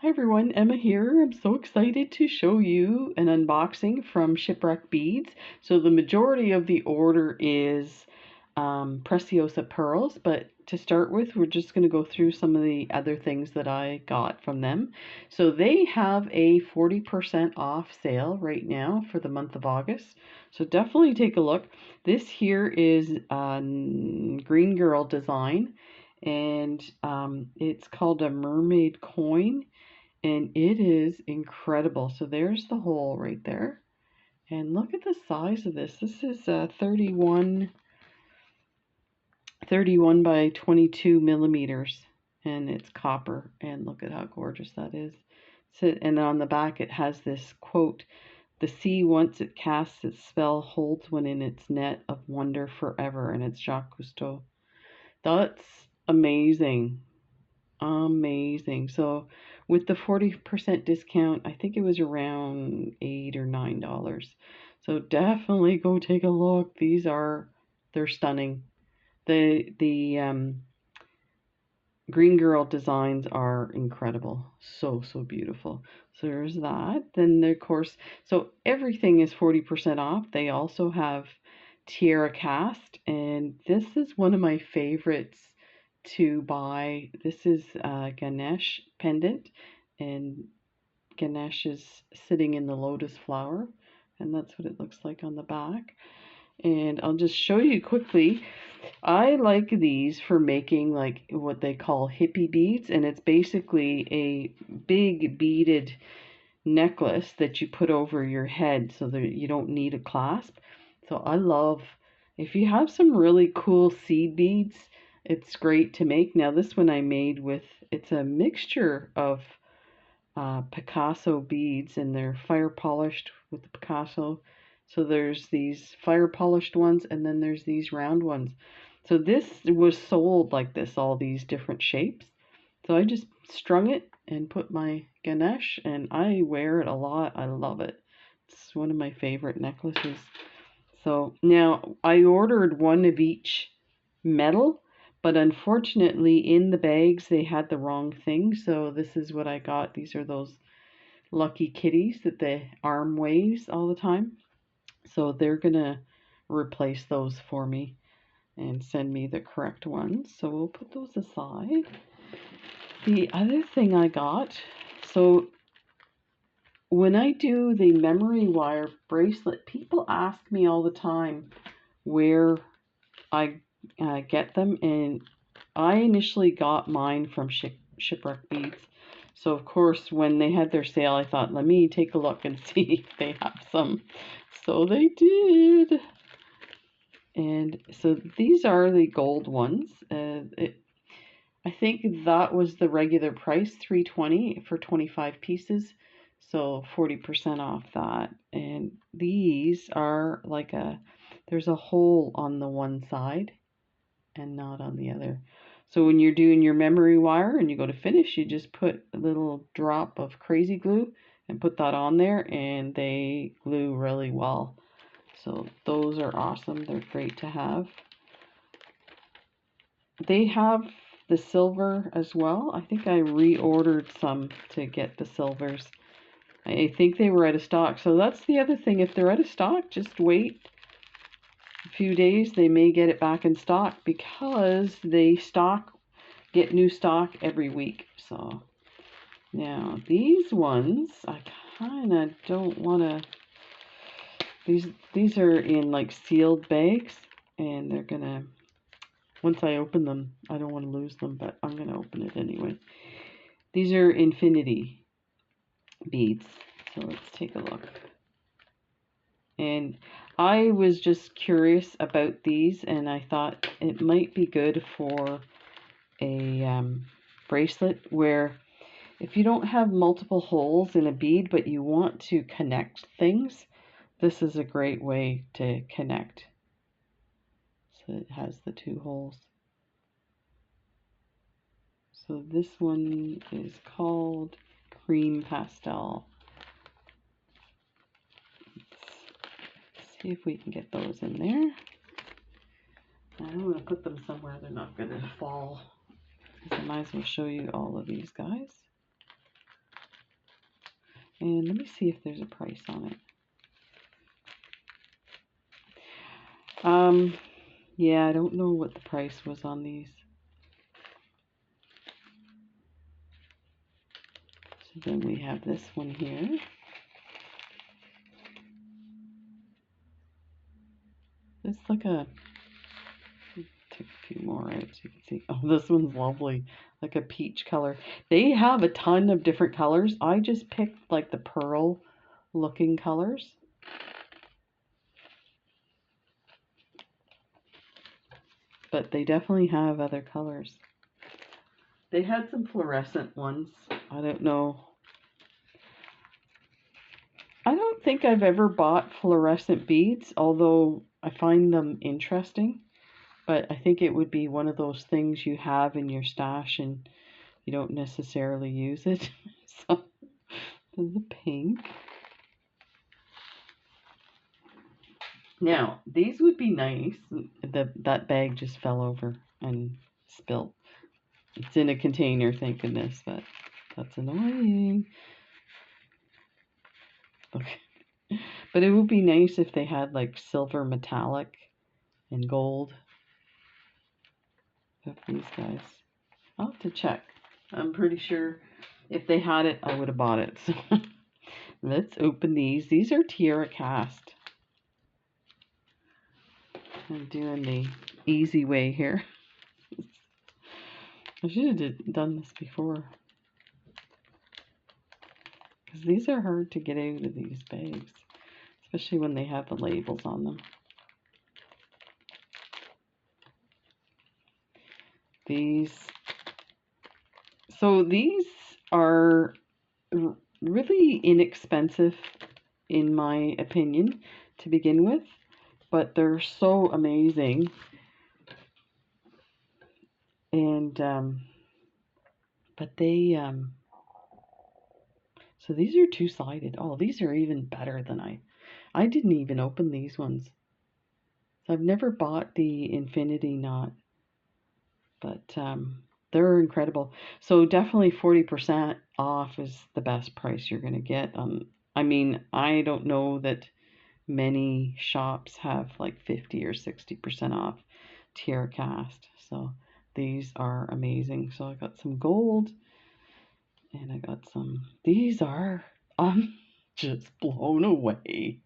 Hi everyone, Emma here. I'm so excited to show you an unboxing from Shipwreck beads. So the majority of the order is Preciosa pearls, but to start with, we're just going to go through some of the other things that I got from them. So they have a 40% off sale right now for the month of August. So definitely take a look. This here is Green Girl design, and it's called a mermaid coin. And it is incredible. So there's the hole right there. And look at the size of this. This is 31 by 22 millimeters. And it's copper. And look at how gorgeous that is. So, and on the back it has this quote, "The sea once it casts its spell holds one in its net of wonder forever." And it's Jacques Cousteau. That's amazing. Amazing. So with the 40% discount, I think it was around $8 or $9. So definitely go take a look. They're stunning. The Green Girl designs are incredible. So beautiful. So there's that. Then of course, so everything is 40% off. They also have Tierracast, and this is one of my favorites to buy. This is a Ganesh pendant, and Ganesh is sitting in the lotus flower, and that's what it looks like on the back. And I'll just show you quickly. I like these for making like what they call hippie beads, and it's basically a big beaded necklace that you put over your head so that you don't need a clasp. So I love, if you have some really cool seed beads, it's great to make. Now this one I made with, it's a mixture of Picasso beads, and they're fire polished with the Picasso. So there's these fire polished ones, and then there's these round ones. So this was sold like this, all these different shapes. So I just strung it and put my Ganesh, and I wear it a lot. I love it. It's one of my favorite necklaces. So now I ordered one of each metal, but unfortunately in the bags they had the wrong thing. So this is what I got. These are those lucky kitties that the arm waves all the time. So they're gonna replace those for me and send me the correct ones. So we'll put those aside. The other thing I got, so when I do the memory wire bracelet, people ask me all the time where I get them, and I initially got mine from Shipwreck Beads. So of course when they had their sale, I thought, let me take a look and see if they have some. So they did. And so these are the gold ones. I think that was the regular price, $3.20 for 25 pieces. So 40% off that. And these are like there's a hole on the one side and not on the other. So when you're doing your memory wire and you go to finish, you just put a little drop of crazy glue and put that on there, and they glue really well. So those are awesome. They're great to have. They have the silver as well. I think I reordered some to get the silvers. I think they were out of stock. So that's the other thing. If they're out of stock, just wait a few days. They may get it back in stock because they get new stock every week. So now these ones, I kind of don't want to. These are in like sealed bags, and they're gonna, once I open them, I don't want to lose them, but I'm going to open it anyway. These are infinity beads. So let's take a look. And I was just curious about these, and I thought it might be good for a bracelet where if you don't have multiple holes in a bead, but you want to connect things, this is a great way to connect. So it has the two holes. So this one is called Cream Pastel. Let's see if we can get those in there. I'm going to put them somewhere they're not going to fall. I might as well show you all of these guys. And let me see if there's a price on it. Yeah, I don't know what the price was on these. So then we have this one here. It's like a, take a few more out so you can see. Oh, this one's lovely, like a peach color. They have a ton of different colors. I just picked like the pearl looking colors. But they definitely have other colors. They had some fluorescent ones. I don't know. I don't think I've ever bought fluorescent beads, although I find them interesting. But I think it would be one of those things you have in your stash and you don't necessarily use it. So, the pink. Now, these would be nice. That bag just fell over and spilled. It's in a container, thank goodness, but that's annoying. Okay. But it would be nice if they had like silver metallic and gold of these guys. I'll have to check. I'm pretty sure if they had it, I would have bought it. So let's open these. These are Tierracast. I'm doing the easy way here. I should have done this before. Because these are hard to get out of these bags. Especially when they have the labels on them. So these are really inexpensive in my opinion to begin with, but they're so amazing. And but they so these are two-sided. Oh, these are even better than I didn't even open these ones. So I've never bought the infinity knot, but they're incredible. So definitely 40% off is the best price you're going to get. I mean, I don't know that many shops have like 50 or 60% off Tierracast. So these are amazing. So I got some gold and I got some. These are, I'm just blown away.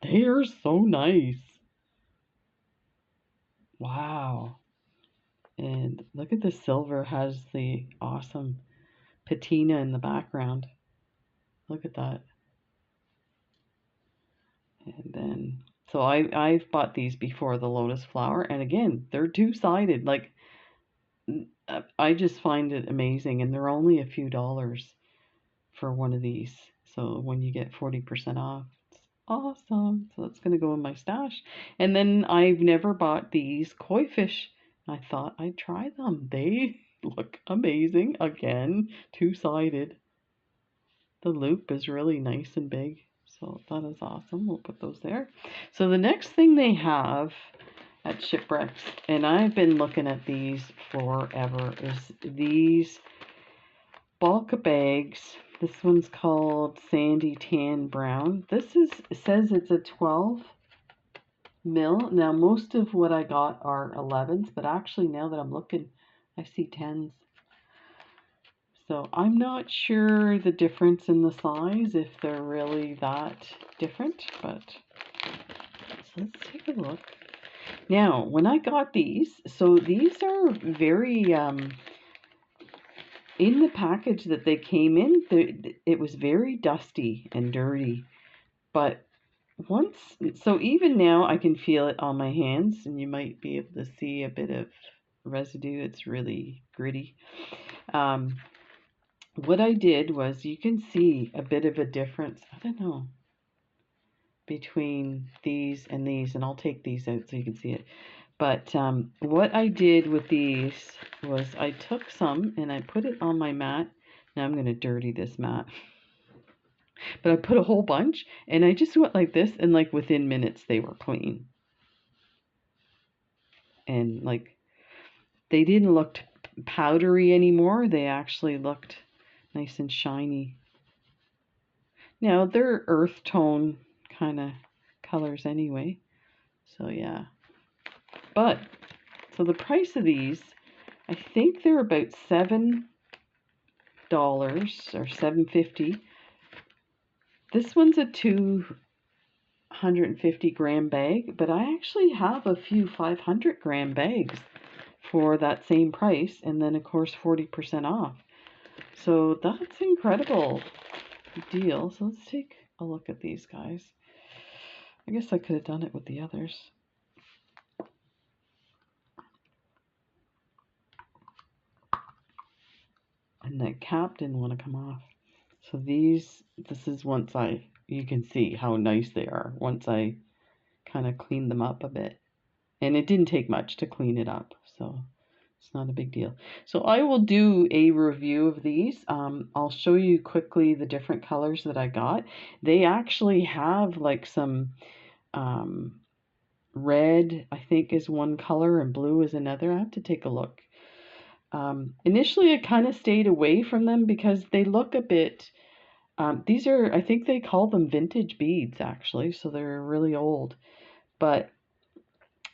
They are so nice. Wow. And look at the silver has the awesome patina in the background. Look at that. And then, so I've bought these before, the lotus flower, and again, they're two-sided. Like, I just find it amazing, and they're only a few dollars for one of these. So when you get 40% off, it's awesome. So that's gonna go in my stash. And then I've never bought these koi fish. I thought I'd try them. They look amazing. Again, two-sided. The loop is really nice and big. So that is awesome. We'll put those there. So the next thing they have at Shipwrecks, and I've been looking at these forever, is these bulk bags. This one's called Sandy Tan Brown. It says it's a 12 mil. Now most of what I got are 11s, but actually now that I'm looking, I see 10s. So I'm not sure the difference in the size, if they're really that different, but so let's take a look. Now, when I got these, so these are very, in the package that they came in, it was very dusty and dirty, but so even now I can feel it on my hands, and you might be able to see a bit of residue. It's really gritty. What I did was, you can see a bit of a difference, I don't know, between these, and I'll take these out so you can see it. But what I did with these was I took some and I put it on my mat. Now I'm going to dirty this mat. But I put a whole bunch and I just went like this, and like within minutes they were clean. And like they didn't look powdery anymore. They actually looked nice and shiny. Now they're earth tone kind of colors anyway. So yeah. But so the price of these, I think they're about $7 or $7.50. This one's a 250-gram bag, but I actually have a few 500-gram bags for that same price, and then of course 40% off. So that's incredible deal. So let's take a look at these guys. I guess I could have done it with the others. And the cap didn't want to come off. So this is you can see how nice they are once I kind of cleaned them up a bit. And it didn't take much to clean it up, so it's not a big deal. So I will do a review of these. I'll show you quickly the different colors that I got. They actually have like some red, I think, is one color, and blue is another. I have to take a look. Initially, I kind of stayed away from them because they look a bit. These are, I think they call them vintage beads, actually, so they're really old. But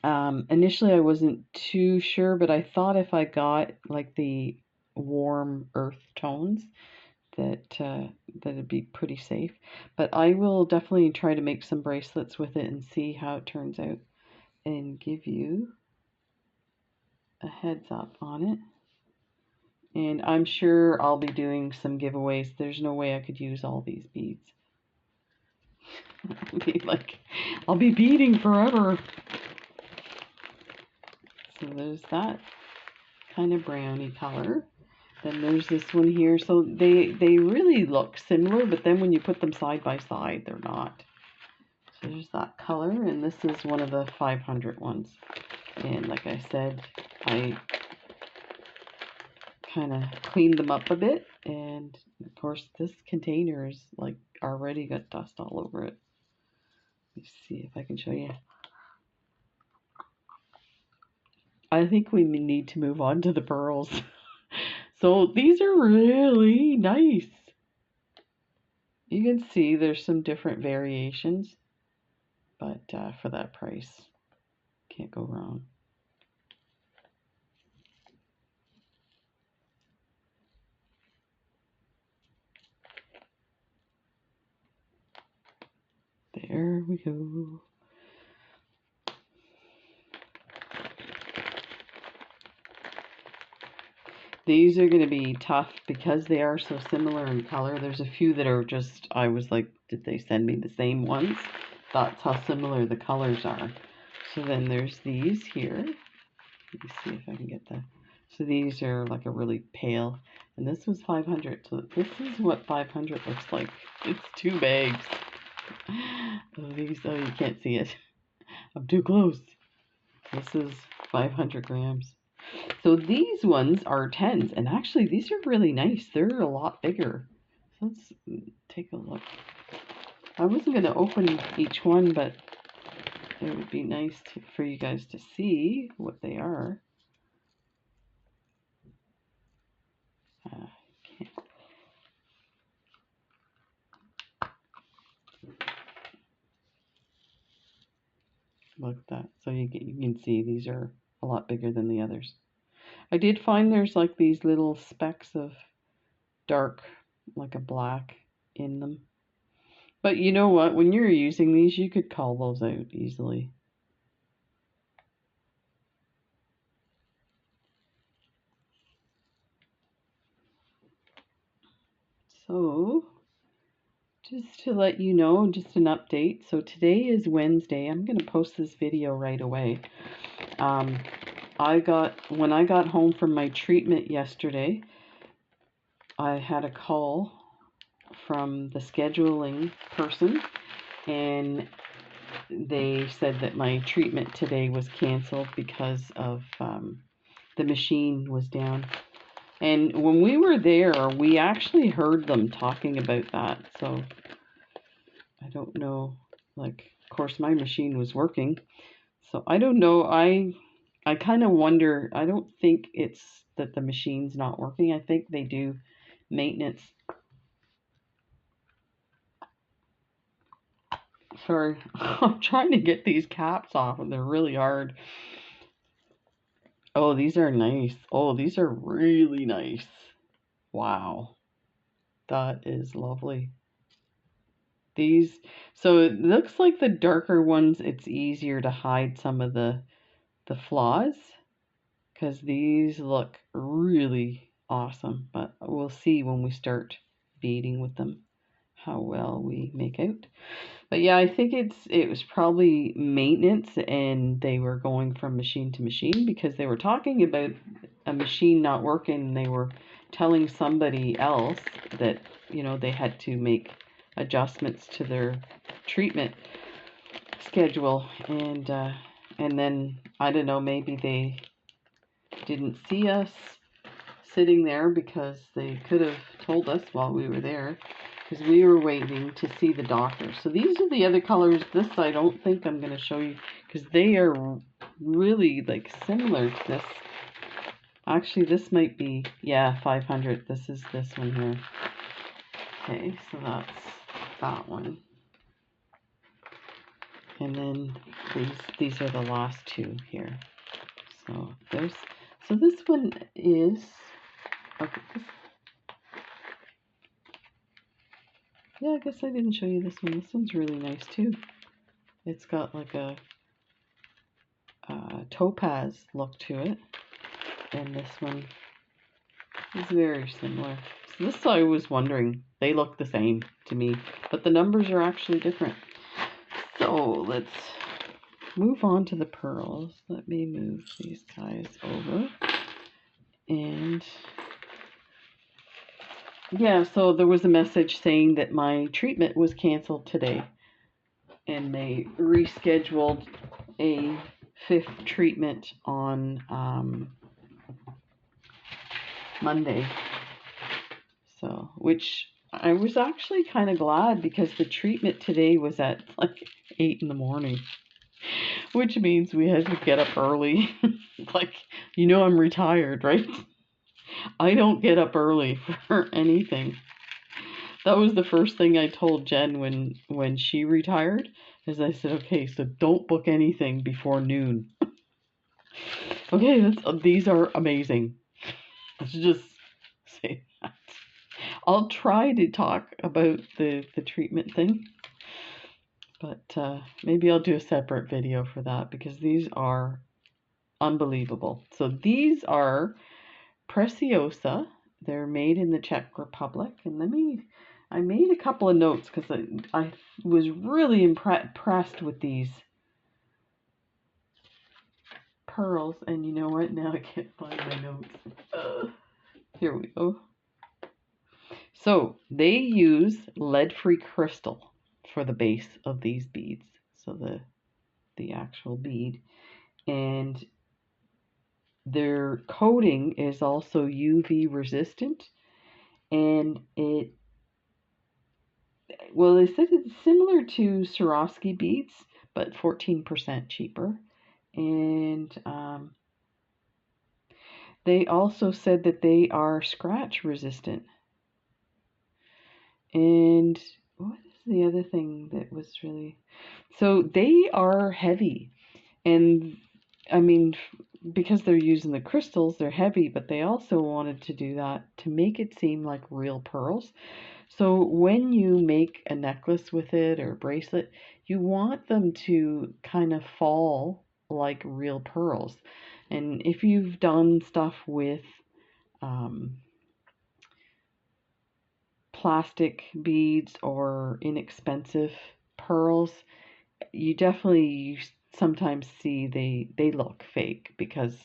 initially, I wasn't too sure, but I thought if I got like the warm earth tones, that'd be pretty safe. But I will definitely try to make some bracelets with it and see how it turns out, and give you a heads up on it. And I'm sure I'll be doing some giveaways. There's no way I could use all these beads. I'll be beading forever. So there's that kind of brownie color. Then there's this one here. So they really look similar, but then when you put them side by side, they're not. So there's that color, and this is one of the 500 ones. And like I said, I kind of cleaned them up a bit, and of course this container is like already got dust all over it. Let's see if I can show you. I think we need to move on to the pearls. So these are really nice. You can see there's some different variations, but for that price, can't go wrong. There we go. These are going to be tough because they are so similar in color. There's a few that are just, I was like, did they send me the same ones? That's how similar the colors are. So then there's these here. Let me see if I can get that. So these are like a really pale, and this was 500. So this is what 500 looks like. It's 2 bags. Oh, you can't see it. I'm too close. This is 500 grams. So these ones are 10s, and actually these are really nice. They're a lot bigger. So let's take a look. I wasn't going to open each one, but it would be nice for you guys to see what they are. Can't. Look at that. So you can see these are a lot bigger than the others. I did find there's like these little specks of dark, like a black in them. But you know what? When you're using these, you could call those out easily. So, just to let you know, just an update. So today is Wednesday. I'm going to post this video right away. When I got home from my treatment yesterday, I had a call from the scheduling person, and they said that my treatment today was canceled because of the machine was down. And when we were there, we actually heard them talking about that. So I don't know, like, of course my machine was working. So I don't know. I kind of wonder, I don't think it's that the machine's not working. I think they do maintenance Sorry, I'm trying to get these caps off and they're really hard. Oh, these are nice. Oh, these are really nice. Wow, that is lovely. These, so it looks like the darker ones, it's easier to hide some of the flaws because these look really awesome. But we'll see when we start beading with them how well we make out. But yeah, I think it was probably maintenance and they were going from machine to machine because they were talking about a machine not working and they were telling somebody else that, they had to make adjustments to their treatment schedule and then I don't know, maybe they didn't see us sitting there because they could have told us while we were there because we were waiting to see the doctor. So these are the other colors. This I don't think I'm going to show you because they are really like similar to this. Actually, this might be, yeah, 500. This is this one here. Okay, so that's that one. And then these are the last two here. So this one is, okay, yeah, I guess I didn't show you this one. This one's really nice too. It's got like a topaz look to it, and this one is very similar. So this I was wondering, they look the same to me, but the numbers are actually different. So let's move on to the pearls. Let me move these guys over. And yeah, so there was a message saying that my treatment was canceled today and they rescheduled a 5th treatment on Monday. So, which I was actually kind of glad because the treatment today was at like 8 in the morning, which means we had to get up early. Like, I'm retired, right? I don't get up early for anything. That was the first thing I told Jen when she retired, is I said, okay, so don't book anything before noon. Okay, these are amazing. Let's just say that. I'll try to talk about the treatment thing, but maybe I'll do a separate video for that because these are unbelievable. So these are Preciosa. They're made in the Czech Republic. And I made a couple of notes because I was really impressed with these pearls. And you know what? Now I can't find my notes. Here we go. So they use lead-free crystal for the base of these beads. So the actual bead. And their coating is also UV resistant. And they said it's similar to Swarovski beads, but 14% cheaper. And they also said that they are scratch resistant. And what is the other thing that was really... So they are heavy. And I mean, because they're using the crystals, they're heavy, but they also wanted to do that to make it seem like real pearls. So when you make a necklace with it or a bracelet, you want them to kind of fall like real pearls. And if you've done stuff with plastic beads or inexpensive pearls, you definitely sometimes see they look fake because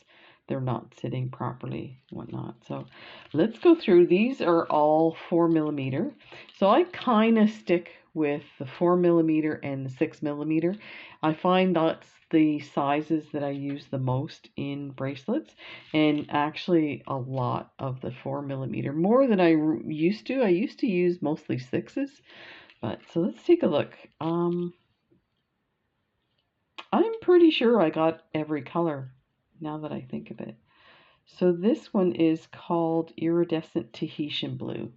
they're not sitting properly, whatnot. So let's go through. These are all 4mm. So I kind of stick with the 4mm and the 6mm. I find that's the sizes that I use the most in bracelets, and actually a lot of the 4mm, more than I used to. I used to use mostly 6s, but so let's take a look. I'm pretty sure I got every color now that I think of it. So this one is called Iridescent Tahitian Blue.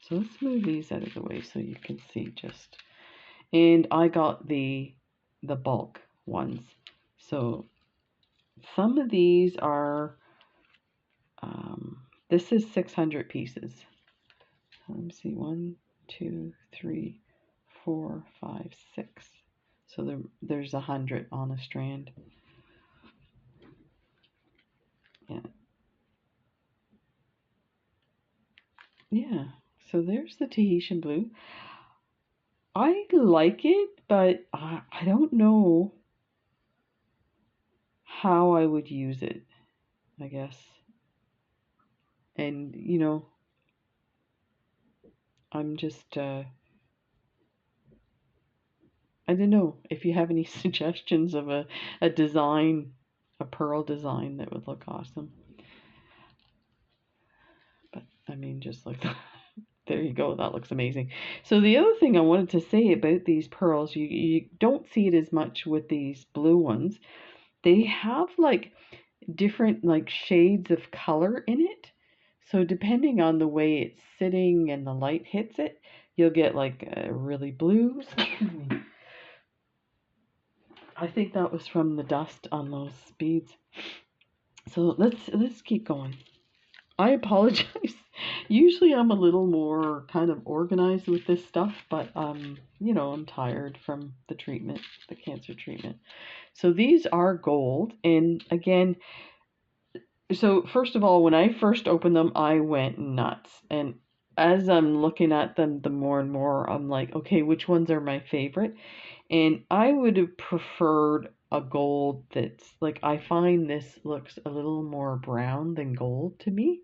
So let's move these out of the way so you can see just. and I got the bulk ones. So some of these are, this is 600 pieces. Let me see, 1, 2, 3, 4, 5, 6. So there's 100 on a strand. Yeah. Yeah. So there's the Tahitian blue. I like it, but I don't know how I would use it, I guess. And, you know, I'm just, I don't know if you have any suggestions of a design, a pearl design that would look awesome. But, I mean, just like that. There you go. That looks amazing. So the other thing I wanted to say about these pearls, you don't see it as much with these blue ones. They have like different like shades of color in it. So depending on the way it's sitting and the light hits it, you'll get like a really blue. Excuse me. I think that was from the dust on those beads. So let's keep going. I apologize. Usually I'm a little more kind of organized with this stuff, but you know, I'm tired from the treatment, the cancer treatment. So these are gold, and again, so first of all, when I first opened them, I went nuts. And as I'm looking at them, the more and more, I'm like, okay, which ones are my favorite? And I would have preferred a gold that's like, I find this looks a little more brown than gold to me,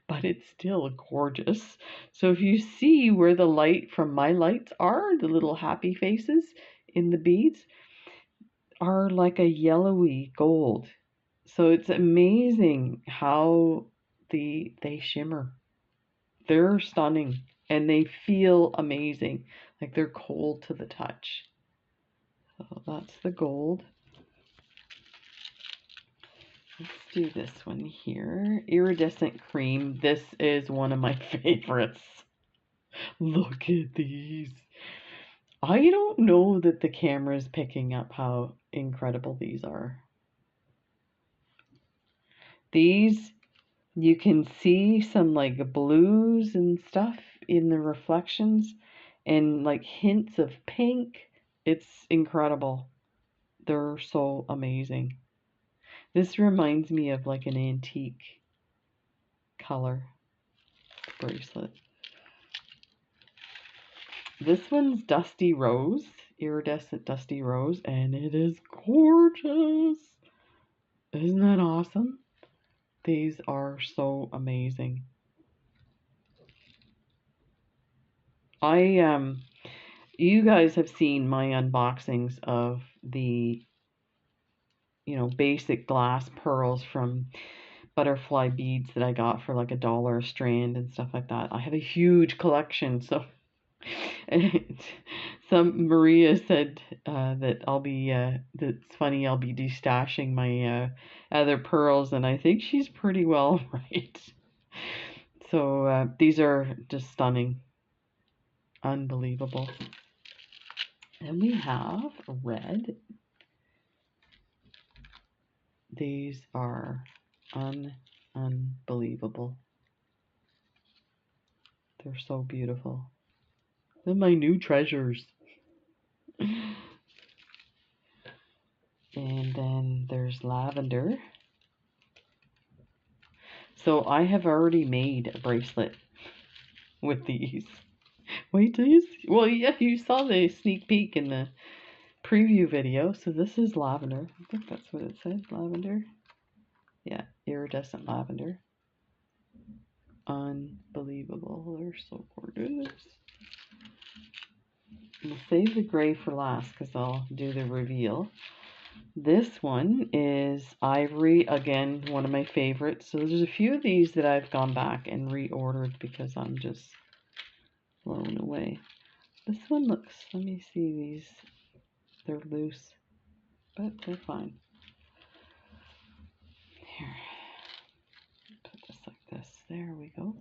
but it's still gorgeous. So if you see where the light from my lights are, the little happy faces in the beads are like a yellowy gold. So it's amazing how they shimmer. They're stunning and they feel amazing. Like they're cold to the touch. So that's the gold. Let's do this one here. Iridescent cream. This is one of my favorites. Look at these. I don't know that the camera is picking up how incredible these are. These, you can see some like blues and stuff in the reflections and like hints of pink. It's incredible. They're so amazing. This reminds me of like an antique color bracelet. This one's Dusty Rose, iridescent Dusty Rose, and it is gorgeous. Isn't that awesome? These are so amazing. You guys have seen my unboxings of the, you know, basic glass pearls from butterfly beads that I got for like $1 a strand and stuff like that. I have a huge collection, so some Maria said that I'll be that's funny. I'll be destashing my other pearls, and I think she's pretty well right. So these are just stunning, unbelievable. And we have red. These are unbelievable. They're so beautiful. They're my new treasures. And then there's lavender. So I have already made a bracelet with these. Wait till you see. Well, yeah, you saw the sneak peek in the preview video. So this is lavender. I think that's what it said, lavender. Yeah, iridescent lavender. Unbelievable. They're so gorgeous. We'll save the gray for last because I'll do the reveal. This one is ivory, again, one of my favorites. So there's a few of these that I've gone back and reordered because I'm just blown away. This one looks, let me see these, they're loose, but they're fine. Here, put this like this, there we go.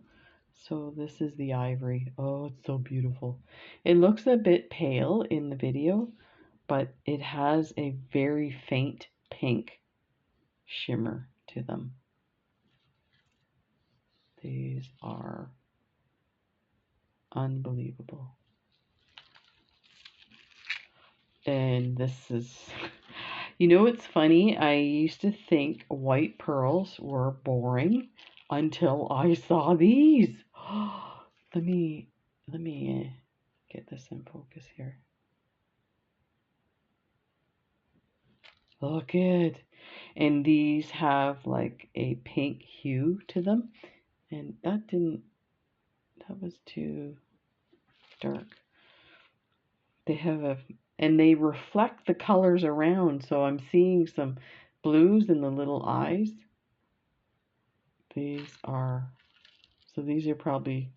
So this is the ivory. Oh, it's so beautiful. It looks a bit pale in the video, but it has a very faint pink shimmer to them. These are unbelievable. And this is, you know, it's funny. I used to think white pearls were boring until I saw these. Let me get this in focus here. Look it. And these have like a pink hue to them. And that was too dark. They have and they reflect the colors around. So I'm seeing some blues in the little eyes. These are probably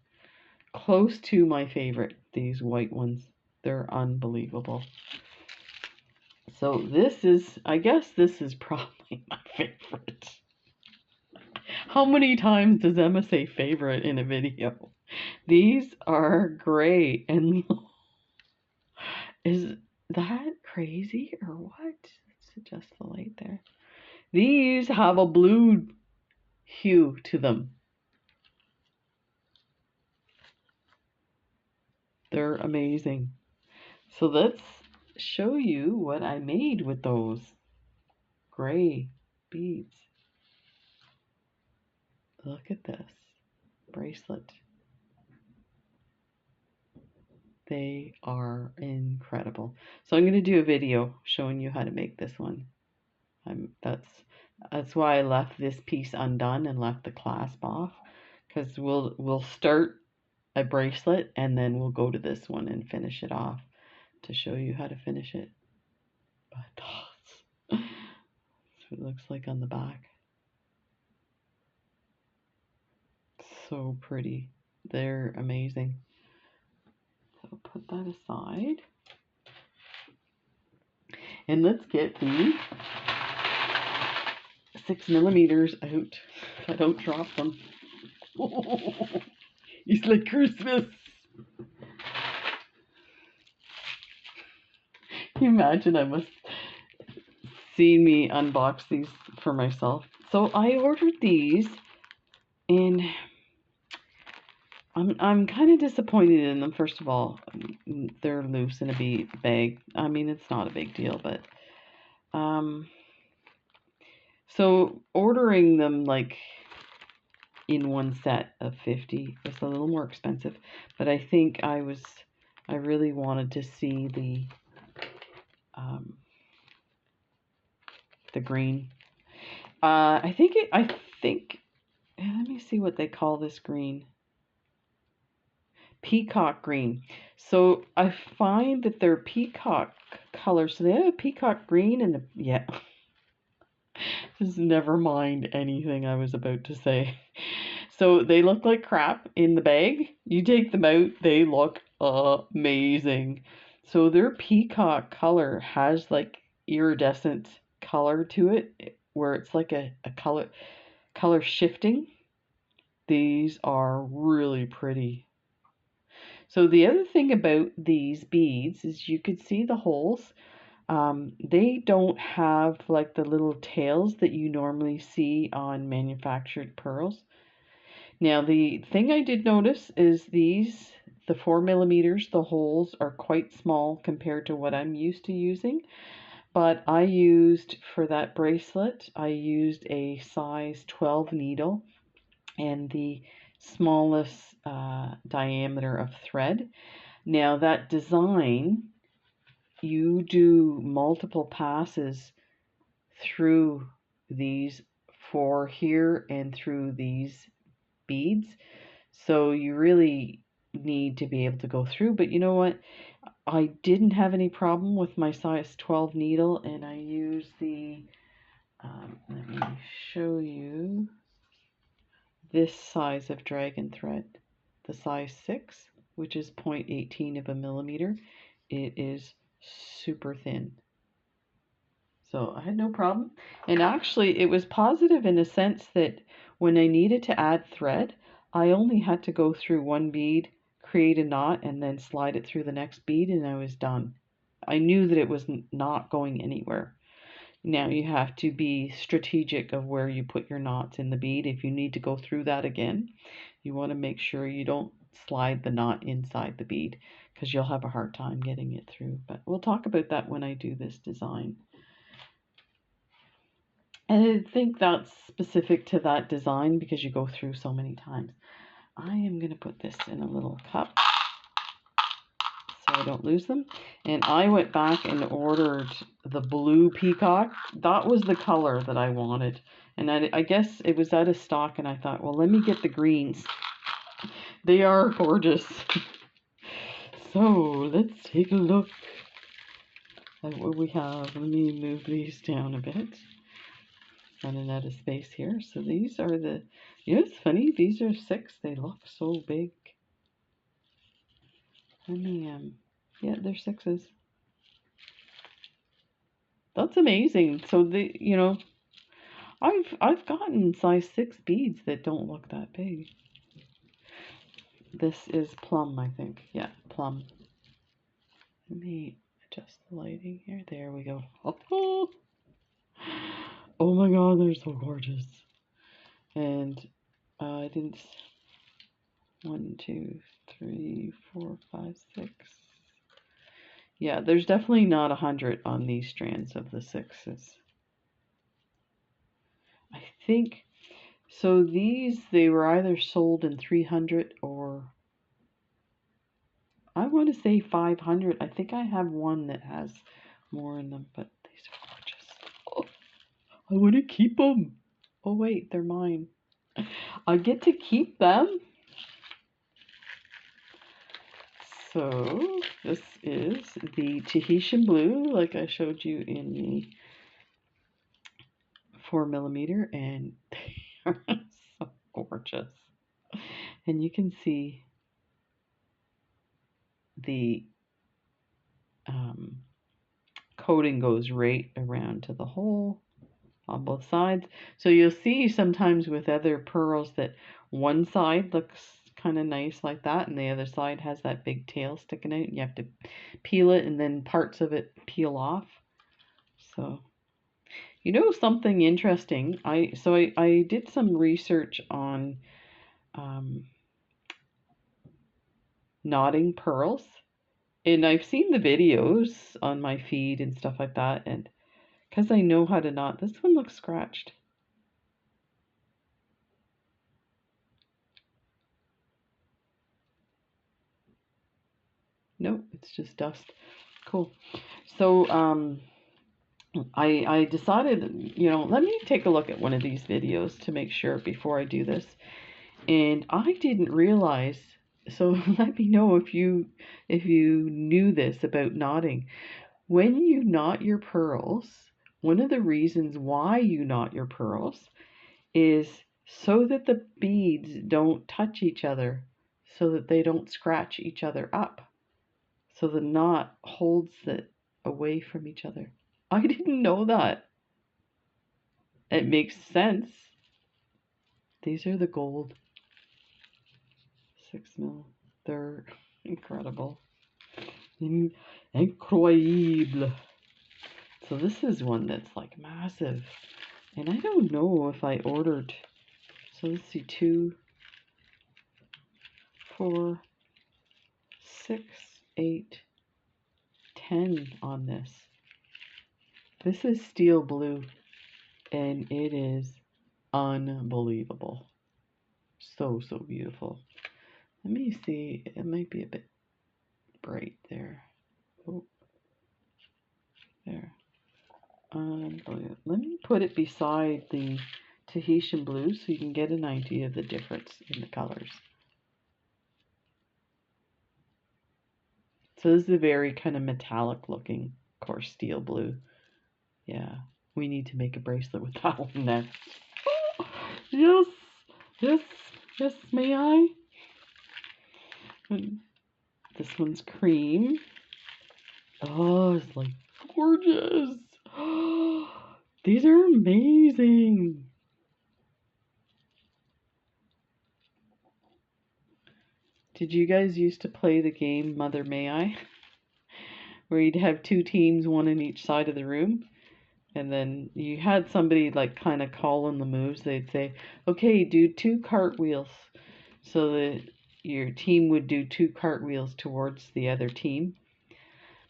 close to my favorite, these white ones. They're unbelievable. So I guess this is probably my favorite. How many times does Emma say favorite in a video? These are great. And is that crazy or what? Let's adjust the light there. These have a blue hue to them. They're amazing. So let's show you what I made with those gray beads. Look at this bracelet. They are incredible. So I'm going to do a video showing you how to make this one. That's why I left this piece undone and left the clasp off, because we'll start a bracelet and then we'll go to this one and finish it off to show you how to finish it. But that's what it looks like on the back. So pretty. They're amazing. So put that aside. And let's get the 6mm out. I don't drop them. Oh, it's like Christmas. Can you imagine? I must see me unbox these for myself. So I ordered these, and I'm kind of disappointed in them. First of all, they're loose in a bag. I mean, it's not a big deal, but so ordering them like in one set of 50 was a little more expensive, but I think I really wanted to see the green. I think let me see what they call this green. Peacock green. So I find that they're peacock colors. So they have a peacock green and yeah. Just never mind anything I was about to say. So they look like crap in the bag. You take them out, they look amazing. So their peacock color has like iridescent color to it, where it's like a color shifting. These are really pretty. So the other thing about these beads is you could see the holes. They don't have like the little tails that you normally see on manufactured pearls. Now the thing I did notice is the 4mm, the holes are quite small compared to what I'm used to using. But I used, for that bracelet, I used a size 12 needle and the smallest diameter of thread. Now that design, you do multiple passes through these 4 here and through these beads. So you really need to be able to go through. But you know what? I didn't have any problem with my size 12 needle, and I used the, let me show you, this size of dragon thread, the size 6, which is 0.18 of a millimeter. It is super thin. So I had no problem. And actually it was positive in a sense that when I needed to add thread, I only had to go through one bead, create a knot, and then slide it through the next bead, and I was done. I knew that it was not going anywhere. Now you have to be strategic of where you put your knots in the bead. If you need to go through that again, you want to make sure you don't slide the knot inside the bead because you'll have a hard time getting it through. But we'll talk about that when I do this design. And I think that's specific to that design because you go through so many times. I am going to put this in a little cup so I don't lose them. And I went back and ordered the blue peacock. That was the color that I wanted. And I guess it was out of stock, and I thought, well, let me get the greens. They are gorgeous. So let's take a look at what we have. Let me move these down a bit. Running out of space here. So these are the, it's funny, these are 6. They look so big. Let me, yeah, they're 6s. That's amazing. So I've gotten size 6 beads that don't look that big. This is plum, I think. Yeah, plum. Let me adjust the lighting here. There we go. Oh, oh my god, they're so gorgeous. And I didn't. 1, 2, 3, 4, 5, 6. Yeah, there's definitely not 100 on these strands of the 6s. I think so. These, they were either sold in 300 or I want to say 500. I think I have one that has more in them, but these are gorgeous. Oh, I want to keep them. Oh wait, they're mine. I get to keep them. So this is the Tahitian blue, like I showed you in the 4mm, and they are so gorgeous. And you can see the coating goes right around to the hole on both sides. So you'll see sometimes with other pearls that one side looks kind of nice like that and the other side has that big tail sticking out. You have to peel it and then parts of it peel off. So something interesting. I did some research on knotting pearls, and I've seen the videos on my feed and stuff like that, and because I know how to knot, this one looks scratched. Nope, it's just dust. Cool. So I decided, let me take a look at one of these videos to make sure before I do this. And I didn't realize, so let me know if you knew this about knotting. When you knot your pearls, one of the reasons why you knot your pearls is so that the beads don't touch each other, so that they don't scratch each other up. So the knot holds it away from each other. I didn't know that. It makes sense. These are the gold 6mm. They're incredible. Incroyable. So this is one that's like massive. And I don't know if I ordered. So let's see, 2, 4, 6, 8, 10 on this. This is steel blue and it is unbelievable. So beautiful. Let me see, it might be a bit bright there. Oh, there. Let me put it beside the Tahitian blue so you can get an idea of the difference in the colors. So this is a very kind of metallic looking, of course, steel blue. Yeah, we need to make a bracelet with that one next. Yes, yes, yes, may I? This one's cream. Oh, it's like gorgeous. These are amazing. Did you guys used to play the game Mother May I? Where you'd have two teams, one in each side of the room, and then you had somebody like kind of calling the moves. They'd say, okay, do 2 cartwheels. So that your team would do 2 cartwheels towards the other team.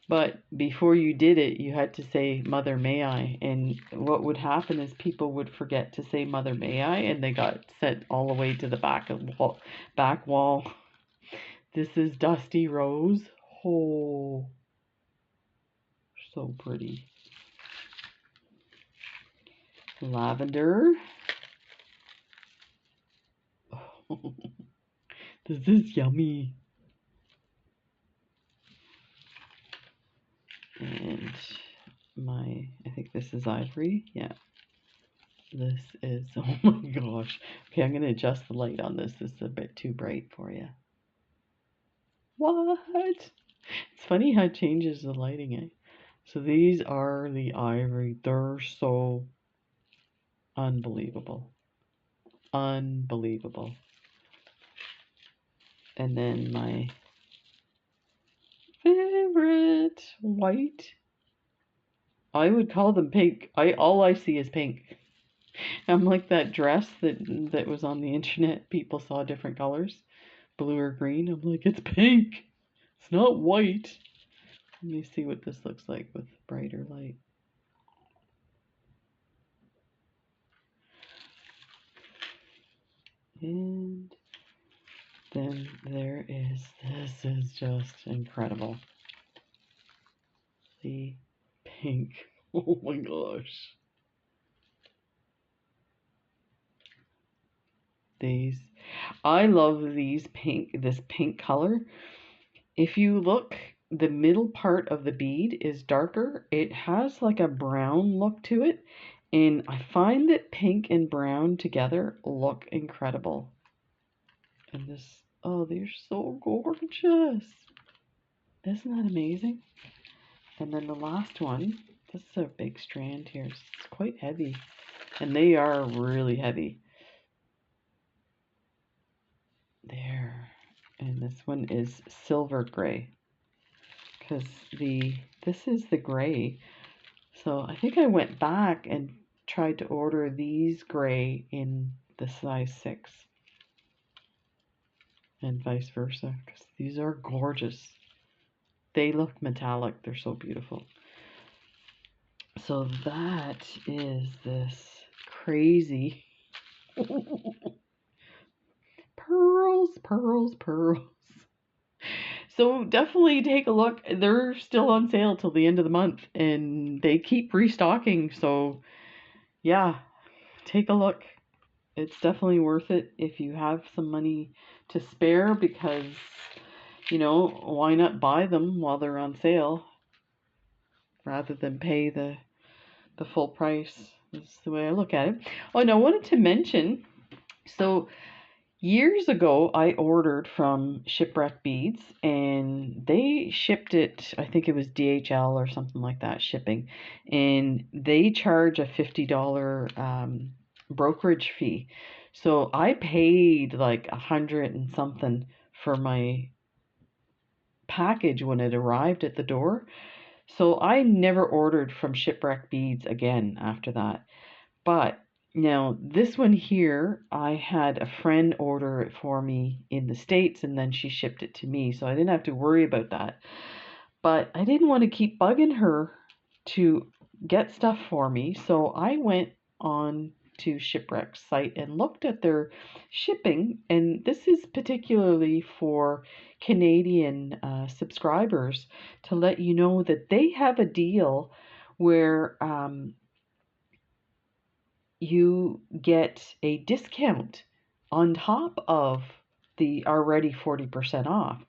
But before you did it, you had to say Mother May I. And what would happen is people would forget to say Mother May I, and they got sent all the way to the back wall. This is Dusty Rose. Oh, so pretty. Lavender. Oh, this is yummy. And I think this is ivory. Yeah. This is, oh my gosh. Okay, I'm going to adjust the light on this. This is a bit too bright for you. What? It's funny how it changes the lighting, eh? So these are the ivory. They're so unbelievable. Unbelievable. And then my favorite, white. I would call them pink. All I see is pink. I'm like that dress that was on the internet. People saw different colors, blue or green. I'm like, it's pink. It's not white. Let me see what this looks like with brighter light. And then there is, this is just incredible. The pink. Oh my gosh. These, I love these pink, this pink color. If you look, the middle part of the bead is darker. It has like a brown look to it. And I find that pink and brown together look incredible. And this, oh, they're so gorgeous. Isn't that amazing? And then the last one, this is a big strand here. It's quite heavy. And they are really heavy. There. And this one is silver gray. Because this is the gray. So I think I went back and tried to order these gray in the size 6. And vice versa. Because these are gorgeous. They look metallic. They're so beautiful. So that is this crazy pearls, pearls, pearls. So definitely take a look. They're still on sale till the end of the month and they keep restocking. So yeah, take a look. It's definitely worth it if you have some money to spare because, you know, why not buy them while they're on sale rather than pay the full price. That's the way I look at it. Oh, and I wanted to mention, so years ago I ordered from Shipwreck beads and they shipped it, I think it was DHL or something like that shipping, and they charge a $50 brokerage fee. So I paid like 100 and something for my package when it arrived at the door. So I never ordered from Shipwreck beads again after that. But now this one here, I had a friend order it for me in the States and then she shipped it to me. So I didn't have to worry about that. But I didn't want to keep bugging her to get stuff for me. So I went on to Shipwreck's site and looked at their shipping. And this is particularly for Canadian subscribers to let you know that they have a deal where you get a discount on top of the already 40% off.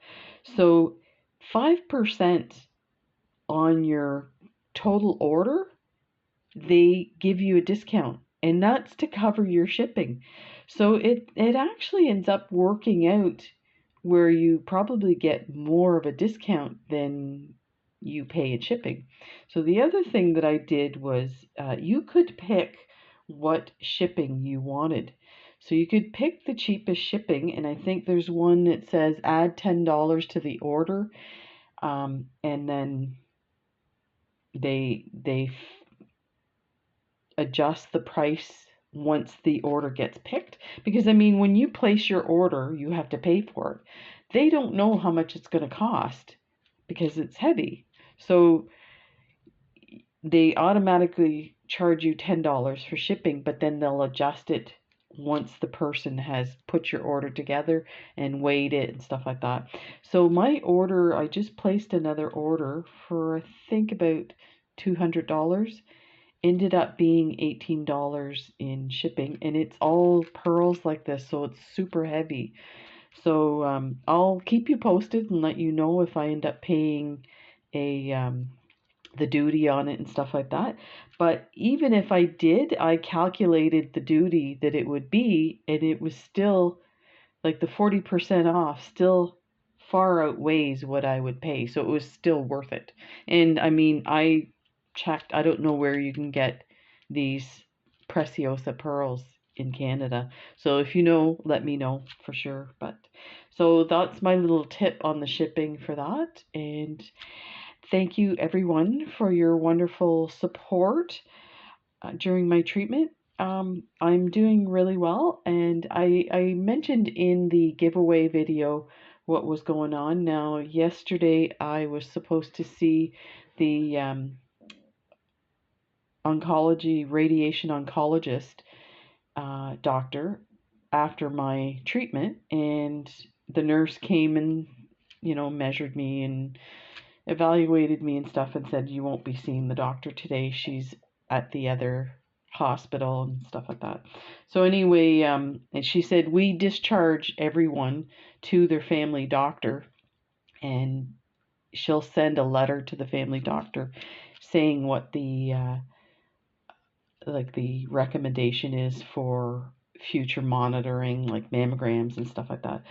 So 5% on your total order, they give you a discount, and that's to cover your shipping. So it actually ends up working out where you probably get more of a discount than you pay in shipping. So the other thing that I did was you could pick what shipping you wanted. So you could pick the cheapest shipping, and I think there's one that says add $10 to the order, and then they adjust the price once the order gets picked. Because I mean, when you place your order, you have to pay for it. They don't know how much it's going to cost because it's heavy. So they automatically charge you $10 for shipping, but then they'll adjust it once the person has put your order together and weighed it and stuff like that. So my order, I just placed another order for I think about $200. Ended up being $18 in shipping, and it's all pearls like this, so it's super heavy. So I'll keep you posted and let you know if I end up paying a the duty on it and stuff like that. But even if I did, I calculated the duty that it would be, and it was still like the 40% off still far outweighs what I would pay. So it was still worth it. And I mean, I checked, I don't know where you can get these Preciosa pearls in Canada. So if you know, let me know for sure. But so that's my little tip on the shipping for that. And thank you everyone for your wonderful support during my treatment. I'm doing really well, and I mentioned in the giveaway video what was going on. Now, yesterday I was supposed to see the radiation oncologist doctor after my treatment, and the nurse came and, measured me and evaluated me and stuff and said, you won't be seeing the doctor today. She's at the other hospital and stuff like that. So anyway, and she said, we discharge everyone to their family doctor, and she'll send a letter to the family doctor saying what the recommendation is for future monitoring, like mammograms and stuff like that.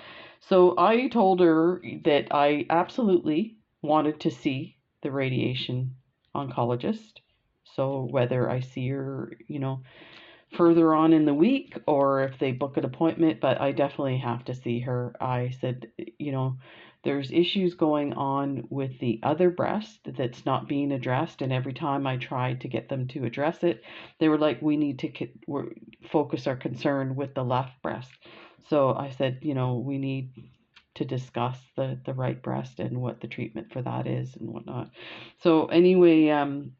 So I told her that I absolutely wanted to see the radiation oncologist. So whether I see her, further on in the week or if they book an appointment, but I definitely have to see her. I said, there's issues going on with the other breast that's not being addressed, and every time I tried to get them to address it, they were like, we need to focus our concern with the left breast. So I said, we need to discuss the right breast and what the treatment for that is and whatnot. So anyway, and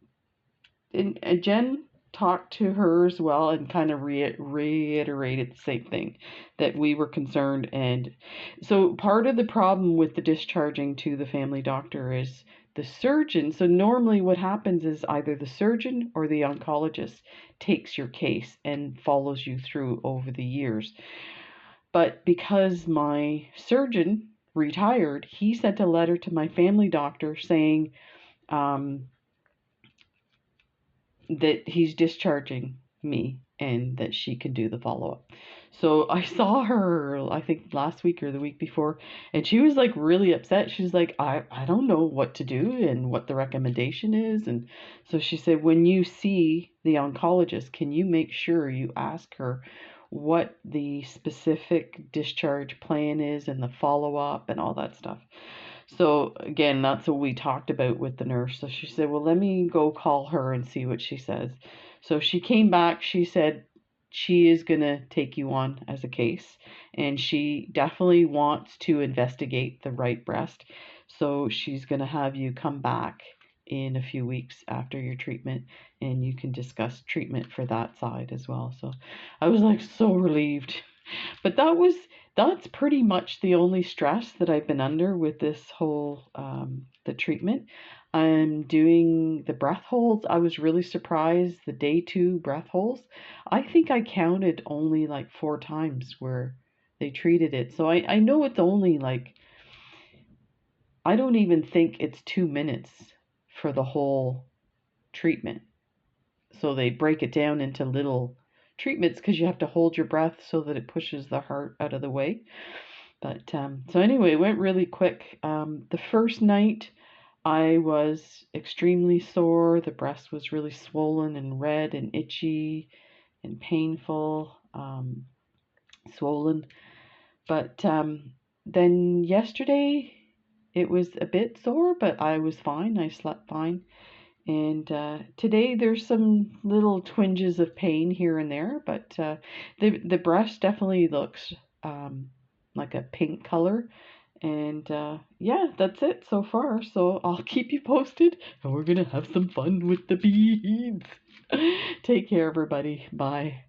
Jen talked to her as well and kind of reiterated the same thing, that we were concerned. And so part of the problem with the discharging to the family doctor is the surgeon. So normally what happens is either the surgeon or the oncologist takes your case and follows you through over the years. But because my surgeon retired, he sent a letter to my family doctor saying, that he's discharging me and that she can do the follow up. So I saw her, I think last week or the week before, and she was like really upset. She's like, I don't know what to do and what the recommendation is. And so she said, when you see the oncologist, can you make sure you ask her what the specific discharge plan is and the follow up and all that stuff. So again, that's what we talked about with the nurse. So she said, well, let me go call her and see what she says. So she came back. She said she is going to take you on as a case, and she definitely wants to investigate the right breast. So she's going to have you come back in a few weeks after your treatment, and you can discuss treatment for that side as well. So I was like so relieved. But that's pretty much the only stress that I've been under with this whole the treatment. I'm doing the breath holds. I was really surprised the day 2 breath holds. I think I counted only like 4 times where they treated it. So I know it's only like, I don't even think it's 2 minutes for the whole treatment. So they break it down into little treatments because you have to hold your breath so that it pushes the heart out of the way. But so anyway, it went really quick. The first night I was extremely sore. The breast was really swollen and red and itchy and painful. swollen. But then yesterday it was a bit sore, but I was fine. I slept fine. And today there's some little twinges of pain here and there, but the breast definitely looks like a pink color. And yeah, that's it so far. So I'll keep you posted, and we're gonna have some fun with the beads. Take care, everybody. Bye.